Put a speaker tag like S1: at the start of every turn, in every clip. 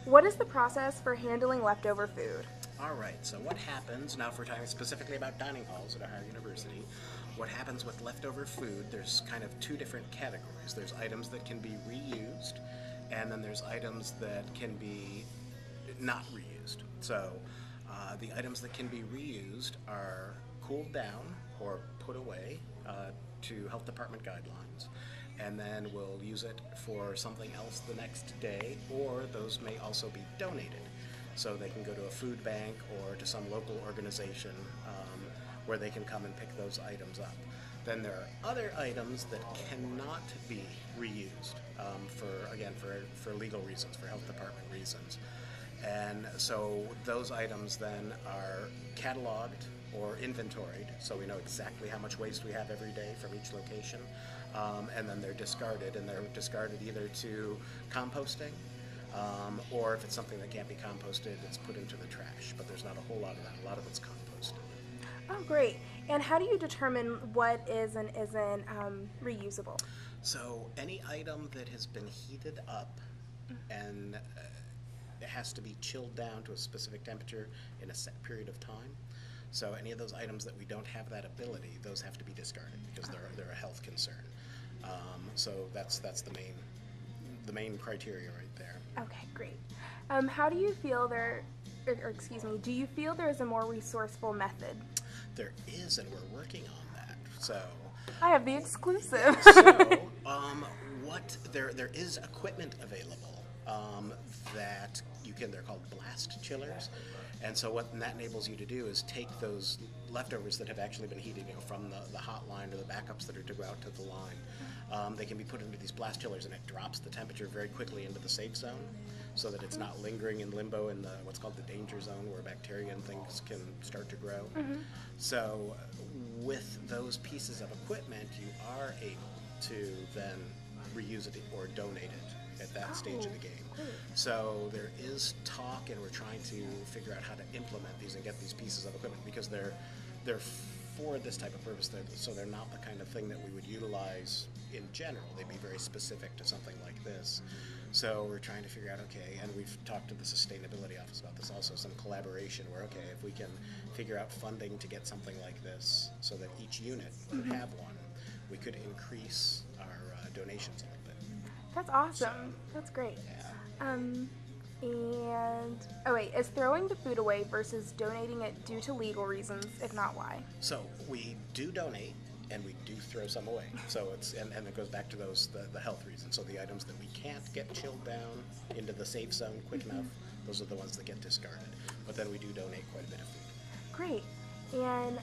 S1: What is the process for handling leftover food?
S2: All right, so what happens, now if we're talking specifically about dining halls at Ohio University, what happens with leftover food, there's kind of two different categories. There's items that can be reused, and then there's items that can be not reused. So the items that can be reused are cooled down or put away to health department guidelines, and then we'll use it for something else the next day, or those may also be donated. So they can go to a food bank or to some local organization where they can come and pick those items up. Then there are other items that cannot be reused for legal reasons, for health department reasons. And so those items then are cataloged or inventoried, so we know exactly how much waste we have every day from each location. And then they're discarded, and they're discarded either to composting, or if it's something that can't be composted, it's put into the trash. But there's not a whole lot of that. A lot of it's composted.
S1: Oh, great. And how do you determine what is and isn't reusable?
S2: So any item that has been heated up and it has to be chilled down to a specific temperature in a set period of time. So any of those items that we don't have that ability, those have to be discarded because they're a health concern. So that's the main criteria right there.
S1: Okay, great. How do you feel do you feel there is a more resourceful method?
S2: There is, and we're working on that. So
S1: I have the exclusive.
S2: There is equipment available that they're called blast chillers. And so what that enables you to do is take those leftovers that have actually been heated, from the hot line or the backups that are to go out to the line. They can be put into these blast chillers, and it drops the temperature very quickly into the safe zone, so that it's not lingering in limbo in what's called the danger zone, where bacteria and things can start to grow. So with those pieces of equipment, you are able to then reuse it or donate it at that stage of the game. So there is talk, and we're trying to figure out how to implement these and get these pieces of equipment, because they're for this type of purpose. So they're not the kind of thing that we would utilize in general. They'd be very specific to something like this. So we're trying to figure out, okay, and we've talked to the sustainability office about this also, some collaboration where, okay, if we can figure out funding to get something like this so that each unit would have one, we could increase our donations a little bit.
S1: That's awesome. That's great.
S2: Yeah.
S1: Is throwing the food away versus donating it due to legal reasons? If not, why?
S2: So we do donate, and we do throw some away. So and it goes back to the health reasons. So the items that we can't get chilled down into the safe zone quick enough, those are the ones that get discarded. But then we do donate quite a bit of food.
S1: Great. And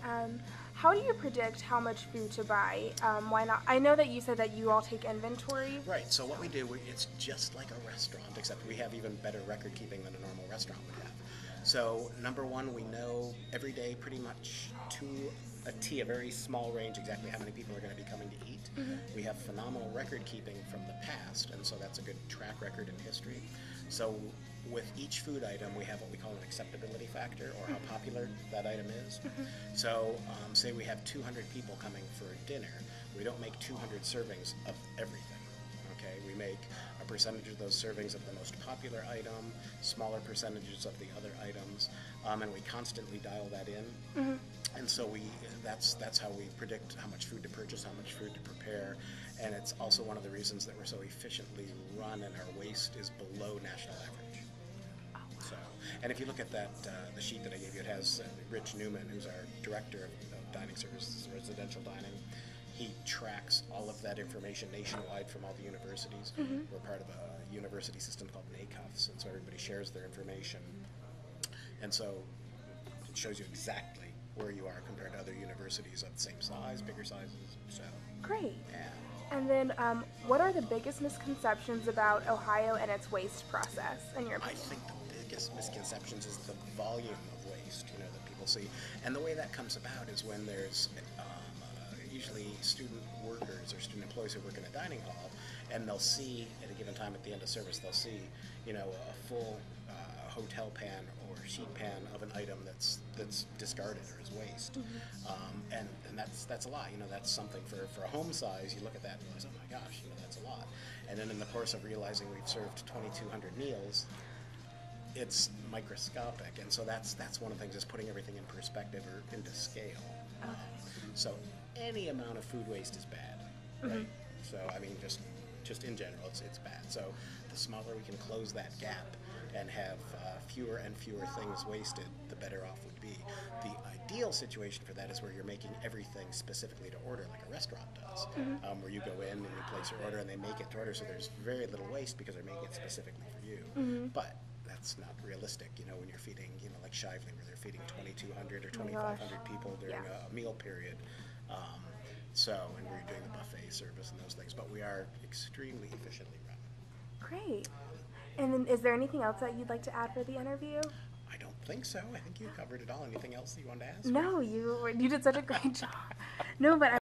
S1: how do you predict how much food to buy? Why not? I know that you said that you all take inventory.
S2: Right. So what we do, it's just like a restaurant, except we have even better record keeping than a normal restaurant would have. So number one, we know every day pretty much to a T, a very small range, exactly how many people are going to be coming to eat. We have phenomenal record keeping from the past, and so that's a good track record in history. So with each food item, we have what we call an acceptability factor, or how popular that item is. So say we have 200 people coming for dinner, we don't make 200 servings of everything. Okay, we make a percentage of those servings of the most popular item, smaller percentages of the other items, and we constantly dial that in. And so that's how we predict how much food to purchase, how much food to prepare, and it's also one of the reasons that we're so efficiently run and our waste is below national average. So, and if you look at that, the sheet that I gave you, it has Rich Newman, who's our director of dining services, residential dining. He tracks all of that information nationwide from all the universities. We're part of a university system called NACUFs, and so everybody shares their information. And so it shows you exactly where you are compared to other universities of the same size, bigger sizes. So
S1: Great.
S2: yeah.
S1: And then what are the biggest misconceptions about Ohio and its waste process, in your
S2: I
S1: opinion?
S2: think the biggest misconceptions is the volume of waste, that people see. And the way that comes about is when there's usually student workers or student employees who work in a dining hall, and they'll see at a given time at the end of service, they'll see, a full hotel pan or sheet pan of an item that's discarded or is waste. And that's a lot. That's something for a home size. You look at that and realize, oh my gosh, that's a lot. And then in the course of realizing we've served 2,200 meals, it's microscopic, and so that's one of the things, is putting everything in perspective or into scale. So any amount of food waste is bad, right? So I mean, just in general, it's bad. So the smaller we can close that gap and have fewer and fewer things wasted, the better off we'd be. The ideal situation for that is where you're making everything specifically to order, like a restaurant does, where you go in and you place your order and they make it to order, so there's very little waste because they're making it specifically for you. But that's not realistic, you know, when you're feeding, you know, like Shively, where they're feeding 2,200 or 2,500 people during a meal period. And we're doing the buffet service and those things, but we are extremely efficiently run.
S1: Great. And then is there anything else that you'd like to add for the interview?
S2: I don't think so. I think you covered it all. Anything else that you wanted to ask?
S1: No, you did such a great job. No, but